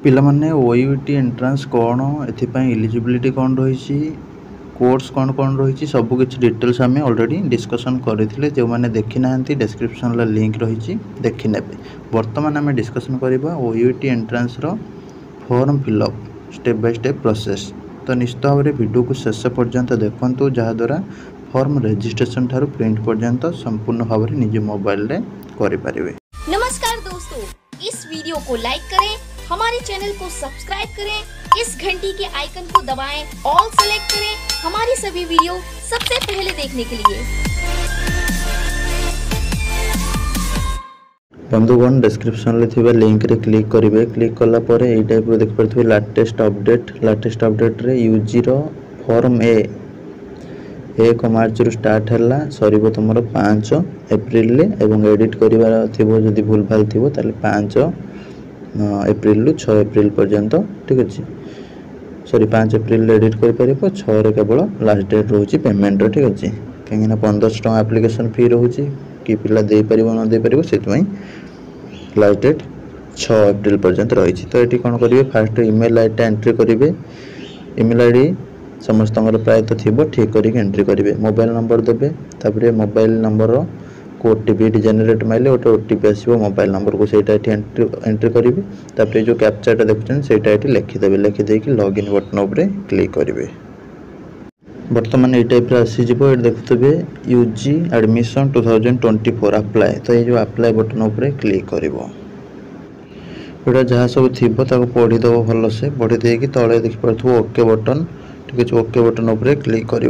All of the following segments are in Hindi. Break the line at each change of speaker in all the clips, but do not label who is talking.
ପିଲାମାନେ ଓୟୁଟି ଏଣ୍ଟ୍ରାନ୍ସ କ'ଣ ଏଥିପାଇଁ ଇଲିଜିବିଲିଟି କ'ଣ ରହିଛି କୋର୍ସ କ'ଣ ରହିଛି ସବୁକିଛି ଡିଟେଲ୍ସ ଆମେ ଅଲରେଡ଼ି ଡିସ୍କସନ୍ କରିଥିଲେ। ଯେଉଁମାନେ ଦେଖିନାହାନ୍ତି ଡେସ୍କ୍ରିପ୍ସନ୍ରେ ଲିଙ୍କ୍ ରହିଛି ଦେଖିନେବେ। ବର୍ତ୍ତମାନ ଆମେ ଡିସ୍କସନ୍ କରିବା ଓୟୁଟି ଏଣ୍ଟ୍ରାନ୍ସର form fill up step by step process. ତ ନିଶ୍ଚିତ ଭାବରେ ଭିଡ଼ିଓକୁ ଶେଷ ପର୍ଯ୍ୟନ୍ତ ଦେଖନ୍ତୁ, ଯାହାଦ୍ୱାରା फॉर्म रजिस्ट्रेशन ठारू प्रिंट पर्यंत संपूर्ण भाव में निज मोबाइल रे करें।
नमस्कार दोस्तों, इस वीडियो को लाइक करें, हमारे चैनल को सब्सक्राइब करें, इस घंटी के आइकन को दबाएं, ऑल सेलेक्ट करें हमारी सभी वीडियो सबसे पहले देखने के लिए।
बंधुगण डिस्क्रिप्शन रे थिबा लिंक रे क्लिक करेंगे। क्लिक कला पर एई टाइप रो देख पारथि लेटेस्ट अपडेट रे यूजी रो फॉर्म 1 मार्च रु स्टार्ट है सर तुम 5 एप्रिल एवं एडिट करार थी जदि भूल भाल थी 5 एप्रिल रु 6 एप्रिल पर्यंत। ठीक अच्छे, सॉरी 5 एप्रिल एडिट कर 6 केवल लास्ट डेट रोचे पेमेंट। ठीक अच्छे, कहीं 1500 टका एप्लिकेशन फी रोचे कि पिला दे पार न दे पार से लास्ट डेट 6 एप्रिल पर्यंत रही। तो ये कौन करेंगे, फास्ट ईमेल आईडी एंट्री करेंगे। ईमेल आईडी समस्त प्रायतः थी ठीक करके एंट्री करेंगे। मोबाइल नंबर देवे, तापर मोबाइल नंबर को ओटीपी जेनेट माइले गोटे ओटीपी आसो मोबाइल नंबर को सहीटा एंट्री करेंगे। तापर जो कैप्चाटा देखुं से लिखिदेवे, लिखिदेक लॉगिन बटन उपर क्लिक करेंगे। बर्तमान ये टाइप आसीज ये देखुए यूजी एडमिशन 2024 अप्लाई। तो ये जो अप्लाई बटन उपर क्लिक कर जहाँ सब थी पढ़ीदेव भलसे पढ़ी देकी तले देखिपे ओके बटन। ठीक है, ओके बटन उपर क्लिक कर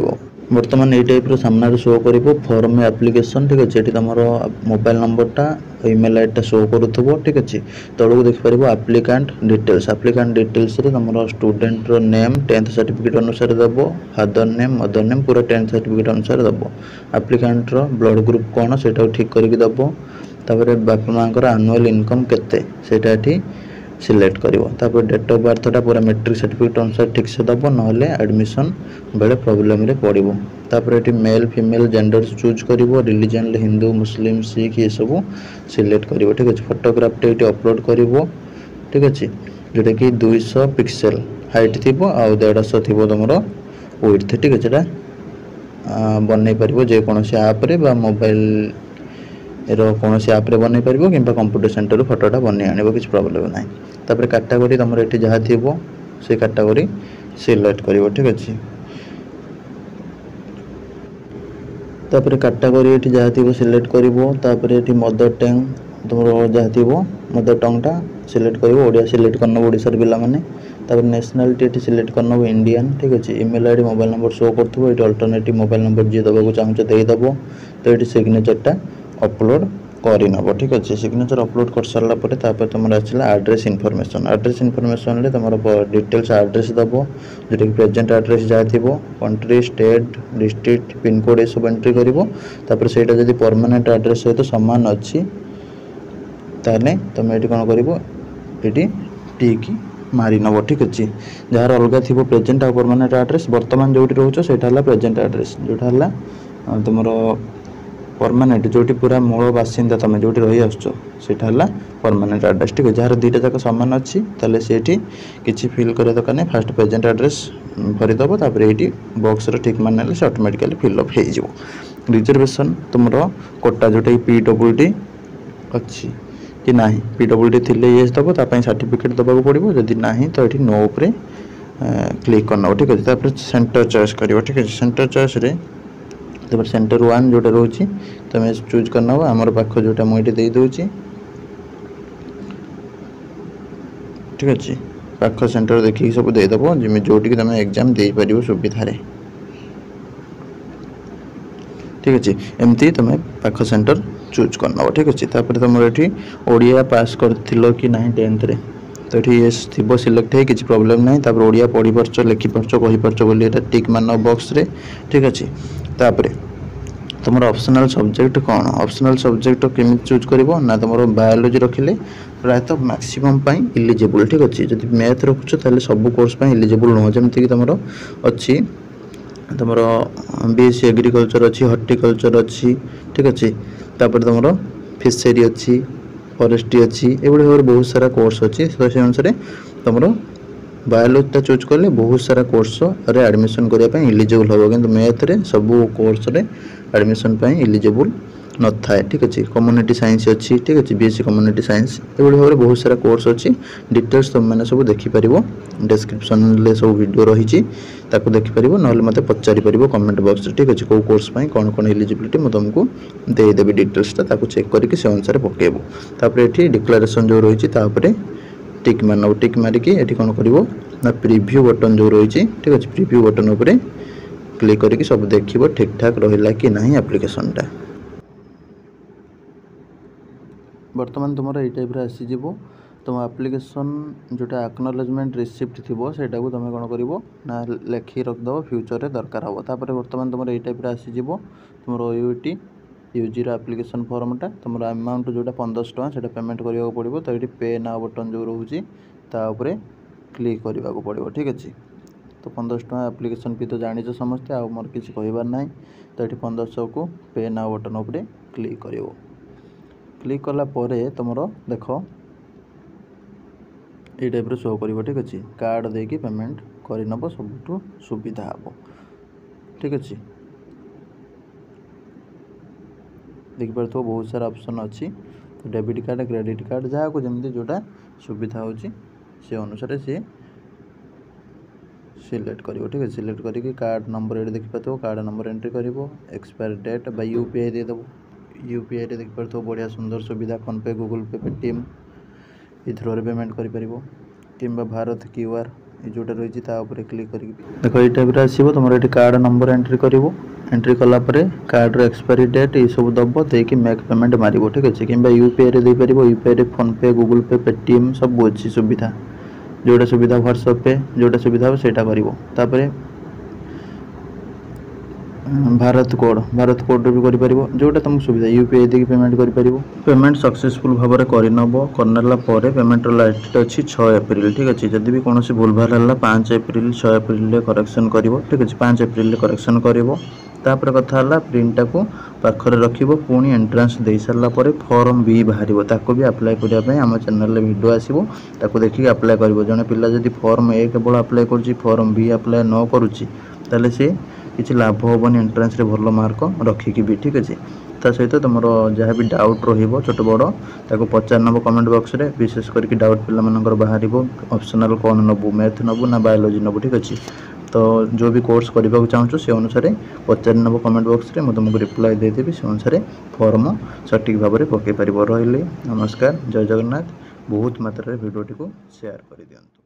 बर्तमान ये टाइप सामने शो कर फॉर्म एप्लिकेशन। ठीक अच्छे, तुम मोबाइल नंबरटा ईमेल आईडी शो करूँ। ठीक अच्छे, तौक देखिपार एप्लिकांट डिटेल्स तुम स्टूडेंट नेम 10th सर्टिफिकेट अनुसार दब, फादर नेम मदर नेम पूरा 10th सर्टिफिकेट अनुसार दब। एप्लिकांट ब्लड ग्रुप कौन से ठीक करके दब। तापर बापा माँ एनुअल इनकम केते से सिलेक्ट कर। डेट ऑफ बर्थटा पूरा मेट्रिक सर्टिफिकेट अनुसार ठीक से दब, ना एडमिशन बेले प्रॉब्लम रे पड़ो। तापर ये मेल फीमेल जेंडर चूज कर, रिलीजन हिंदू मुस्लिम सिख ये सब सिलेक्ट कर। ठीक अच्छे, फोटोग्राफ ये अपलोड कर। ठीक अच्छे, जोटा कि 200 पिक्सेल हाइट थी आ 150 थी तुम विड्थ। ठीक अच्छे, बनई पार जेकोसी आप्रे मोबाइल कौन ऐप रे बन पार कि कंप्यूटर सेंटर फोटोटा बन आने किसी प्रॉब्लम ना। तापर कैटेगरी तुम ये जहाँ थी से कैटेगरी सिलेक्ट कर। ठीक अच्छे, तापर कैटेगरी ये जहाँ थी सिलेक्ट कर। मदर टंग तुम जहाँ थी मदर टंगटा सिलेक्ट कर, ओडिया सिलेक्ट करन ओडिशार पिला माने। तापर नेशनलिटी ये सिलेक्ट करन इंडियन। ठीक अच्छे, email ID mobile number show करूँ, ये अल्टरनेटिव मोबाइल नंबर जी दबा चाहूँ देदेव। तो ये सिग्नेचरटा अपलोड करनब। ठीक अच्छे, सिग्नेचर अपलोड कर सारा पर तुम आसला एड्रेस इनफॉरमेशन। एड्रेस इनफॉरमेशन तुम डिटेल्स एड्रेस दब, जोटा कि प्रेजेंट एड्रेस जहाँ थी कंट्री स्टेट डिस्ट्रिक्ट पिनकोड ये सब एंट्री कर। से जब परमानेंट एड्रेस सहित सामान अच्छी ताने तुम ये कौन कर टिक मारी नब। ठीक अच्छे, जार अलग थी प्रेजेंट आ परमानेंट एड्रेस वर्तमान जो रोच से प्रेजेंट एड्रेस, जोटा है तुम परमानेंट जोटी पूरा मूल बासिंदा तुम जो रही आसटा है परमानेंट एड्रेस। ठीक है, जहाँ दुईटा जाक सामान अच्छी ताले से किसी फिल कर दरकार नहीं, फास्ट प्रेजेंट एड्रेस भरीदब। तापर ये बॉक्स ठीक माने से ऑटोमेटिकली फिलअप हो। रिजर्वेशन तुम कोटा जोटा PWD अच्छी कि ना, PWD थी ये दब, सर्टिफिकेट दबा पड़ो, जदि ना तो ये नो उपरे क्लिक करना। ठीक अच्छे, तापर सेंटर चॉइस कर। ठीक है, सेंटर चॉइस तब सेंटर 1 जोटा रोचे तुम चूज करना आमर पाख जोटा मुझे दे दूची। ठीक अच्छे, पाख सेंटर देखिए सब देदेव जमी जोटि तुम एग्जाम दे पार सुविधा। ठीक अच्छे, एमती तुम पाख सेंटर चूज करना। ठीक अच्छे, तापर तुम ये ओडिया पास कर कि ना 10th रे, तो ये थी सिलेक्ट है किसी प्रॉब्लम ना। तापर ओडिया पढ़ी पार्च लिखिपार कहीपार बोली टिक मान बॉक्स रे। ठीक अच्छे, तापर तुम ऑप्शनल सब्जेक्ट कौन, ऑप्शनल सब्जेक्ट केमी चूज कर ना तुम बायोलॉजी रखिले प्रायतः मैक्सिमम इलिजिबल। ठीक अच्छे, जब मैथ रखुच ताले सब कोर्स इलिजिबल नुह, जमीक तुम अच्छी तुम BSc एग्रीकल्चर अच्छी, हॉर्टिकल्चर अच्छी। ठीक अच्छे, तापर तुम फिशरी अच्छी, फरेस्ट्री अच्छी एभली भाव बहुत सारा कोर्स अच्छी तो से अनुसार तुम बायोलॉजी चूज कले बहुत सारा कोर्स रे एडमिशन करने इलिजिबल हम कि मैथ रे सब कोर्स रे एडमिशन इलिजिबल न था। ठीक अच्छे कम्युनिटी साइंस अच्छी ठीक अच्छे बीएससी कम्युनिटी साइंस एभली भाव बहुत सारा कोर्स अच्छी डिटेल्स तुम मैंने सब देखिपर डिस्क्रिप्शन में सब वीडियो रही देखिपर ना मत पचारि पार कमेंट बॉक्स ठीक अच्छे कौ कोर्स कौन कौन एलिजिबिलिटी मुझे तुमको देदेवी डिटेल्सटा चेक करके से अनुसार पकेबू तापर ये डिक्लेरेशन जो रही टिक मार टिक मारिकी ये कौन कर प्रिव्यू बटन जो रही ठीक अच्छे प्रिव्यू बटन उपर क्लिक करके सब देख ठीक ठाक रहा कि नहीं एप्लिकेशनटा बर्तमान तुम ये टाइप आसीज तुम एप्लिकेशन जोटा एक्नॉलेजमेंट रिसिप्ट थी से तुम कौन कर लिखी रखिदेव फ्यूचर में दरकार हम तापर बर्तमान तुम ये टाइप आसीज तुम यूटी यूजी एप्लिकेशन फॉर्मटा तुम अमाउंट जोटा 1500 टका से पेमेंट करने पड़ो तो ये पे नाउ बटन जो रोचे क्लिक करने को पड़ो ठीक अच्छे तो 1500 टका एप्लिकेशन फी तो जानी समस्ते आ मोर किसी कहबार ना तो ये 1500 को पे नाउ बटन उपर क्लिक कर क्लिक कला तुम देख ये टाइप शो कर ठीक अच्छे कार्ड देकी पेमेंट करनब सब सुविधा हम ठीक अच्छे देखिपार तो बहुत सारा ऑप्शन अच्छी तो डेबिट कार्ड क्रेडिट कार्ड जहाँ को जमी जोटा सुविधा होची से अनुसार सी सिलेक्ट कर ठीक है सिलेक्ट करके कार्ड नंबर ये देखिपार कार्ड नंबर एंट्री कर एक्सपायर डेट बाय यूपीआई देदेव यूपीआई देखिपार तो बढ़िया सुंदर सुविधा फोनपे गूगल पे पेटीएम इथर पेमेंट कि भारत क्यूआर जोटा रही क्लिक कर देख ये टाइप आसो तुम ये कार्ड नंबर एंट्री कर एंट्री कलापर कार्ड एक्सपायरी डेट ये सब दब देकी मेक पेमेंट मारिबो ठीक अच्छे कि यूपीआई दे पार UPI PhonePe Google Pay Paytm सब अच्छी सुविधा जोटा सुविधा व्हाट्सएप पे जोटा सुविधा हो सेटा करें भारत कोड भी कर जोटा तुम सुविधा यूपीआई देकी पेमेंट कर पेमेंट सक्सेसफुल भाव में करनेला पेमेंट लास्ट अच्छी 6 एप्रिल ठीक अच्छे जदि भी कौन भूल भाल है 5 एप्रिल 6 एप्रिल करेक्शन कर ठीक अच्छे 5 एप्रिल करेक्शन कर कथा प्रिंटा को पाखरे रखिब पुणी एंट्रांस दे सारापर फॉर्म बी बाहर ताको भी अप्लाई करने आम चैनल वीडियो आसो ताको देखिए अप्लाई कर जड़े पिला जब फॉर्म ए केवल अप्लाई कर फॉर्म बी अप्लाई न करुच्ची ताले से किसी लाभ हेनी एंट्रांस रे भल मार्क रखिकी भी ठीक अच्छे ता सहित तुम जहाँ भी डाउट रोट बड़ ताको पचार नब कमेंट बॉक्स रे विशेष करके डाउट पिला मानकर बाहर ऑप्शनल कौन नबू मैथ नबू ना बायोलॉजी नबू ठीक अच्छे तो जो भी कोर्स करने को चाहूँ से अनुसार पचार नब कमेंट बॉक्स रे मैं तुमको रिप्लाई देदेवी से अनुसार फॉर्म सठिक भाव में पकई पार रही नमस्कार जय जगन्नाथ बहुत मात्रा वीडियो को शेयर कर दियंतु।